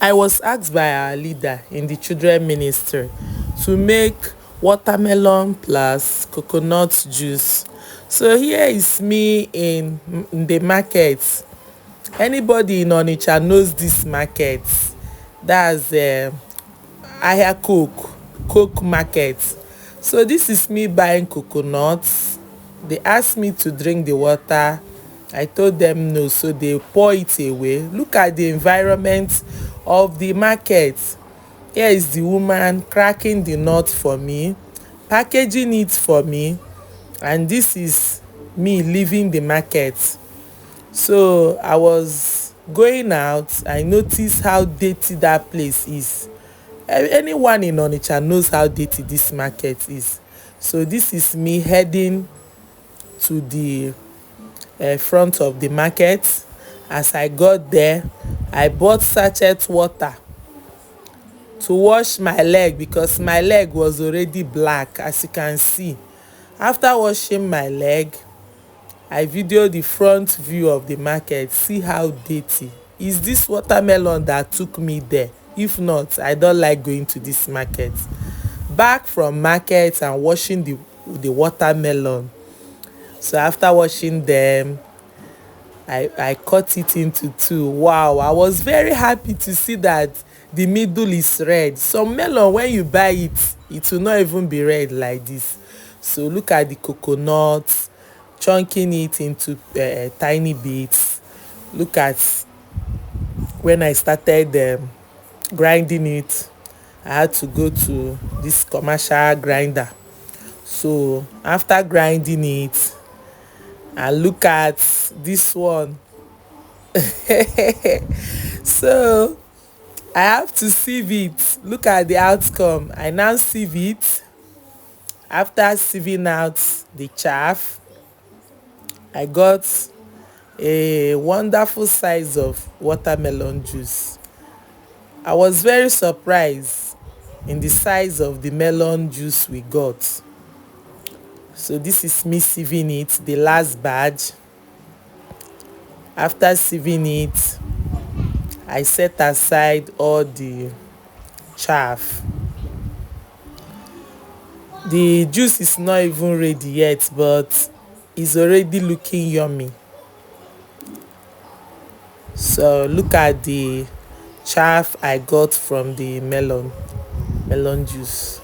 I was asked by our leader in the children ministry to make watermelon plus coconut juice. So here is me in the market. Anybody in Onitsha knows this market. That's Aya Coke market. So this is me buying coconuts. They asked me to drink the water. I told them no, so they pour it away. Look at the environment of the market. Here is the woman cracking the nut for me, packaging it for me, and this is me leaving the market. So I was going out. I noticed how dirty that place is. Anyone in Onitsha knows how dirty this market is. So this is me heading to the front of the market. As I got there, I bought sachet water to wash my leg because my leg was already black, as you can see. After washing my leg, I videoed the front view of the market. See how dirty. Is this watermelon that took me there? If not, I don't like going to this market. Back from market and washing the watermelon. So after washing them, I cut it into two. Wow, I was very happy to see that the middle is red. Some melon, when you buy it, it will not even be red like this. So look at the coconut, chunking it into tiny bits. Look at when I started grinding it, I had to go to this commercial grinder. So after grinding it, and look at this one. So I have to sieve it. Look at the outcome. I now sieve it. After sieving out the chaff, I got a wonderful size of watermelon juice. I was very surprised in the size of the melon juice we got. So this is me sieving it, the last batch. After sieving it, I set aside all the chaff. The juice is not even ready yet, but it's already looking yummy. So look at the chaff I got from the melon juice.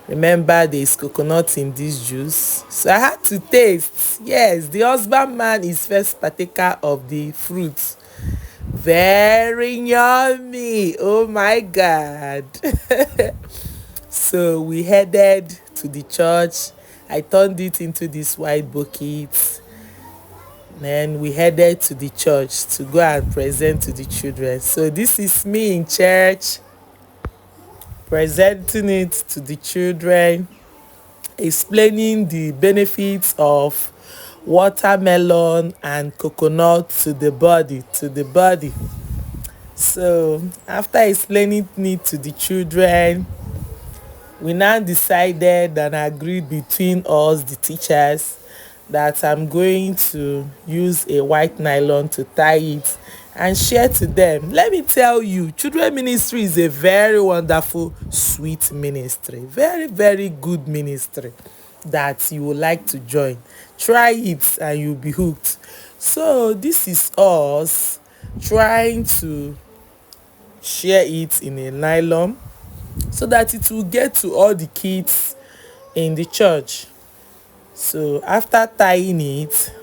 Remember, there is coconut in this juice, so I had to taste. Yes, the husbandman is first partaker of the fruit. Very yummy. Oh my God. So we headed to the church. I turned it into this white bucket. Then we headed to the church to go and present to the children. So this is me in church, presenting it to the children, explaining the benefits of watermelon and coconut to the body. So after explaining it to the children, we now decided and agreed between us, the teachers, that I'm going to use a white nylon to tie it and share to them. Let me tell you, children ministry is a very wonderful, sweet ministry. Very, very good ministry that you would like to join. Try it and you'll be hooked. So this is us trying to share it in a nylon so that it will get to all the kids in the church. So after tying it,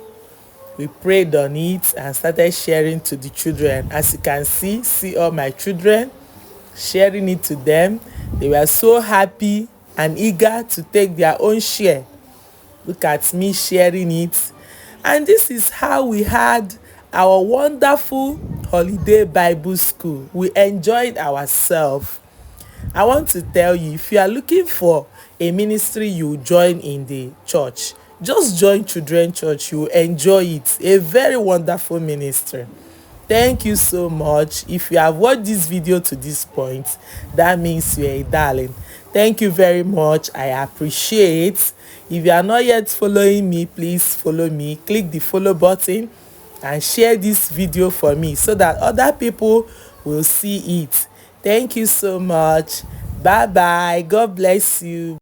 we prayed on it and started sharing to the children. As you can see all my children sharing it to them. They were so happy and eager to take their own share. Look at me sharing it. And this is how we had our wonderful holiday Bible school. We enjoyed ourselves. I want to tell you, if you are looking for a ministry you join in the church, just join Children Church. You enjoy it. A very wonderful ministry. Thank you so much. If you have watched this video to this point, that means you're a darling. Thank you very much. I appreciate. If you are not yet following me, please follow me. Click the follow button and share this video for me so that other people will see it. Thank you so much. Bye bye. God bless you.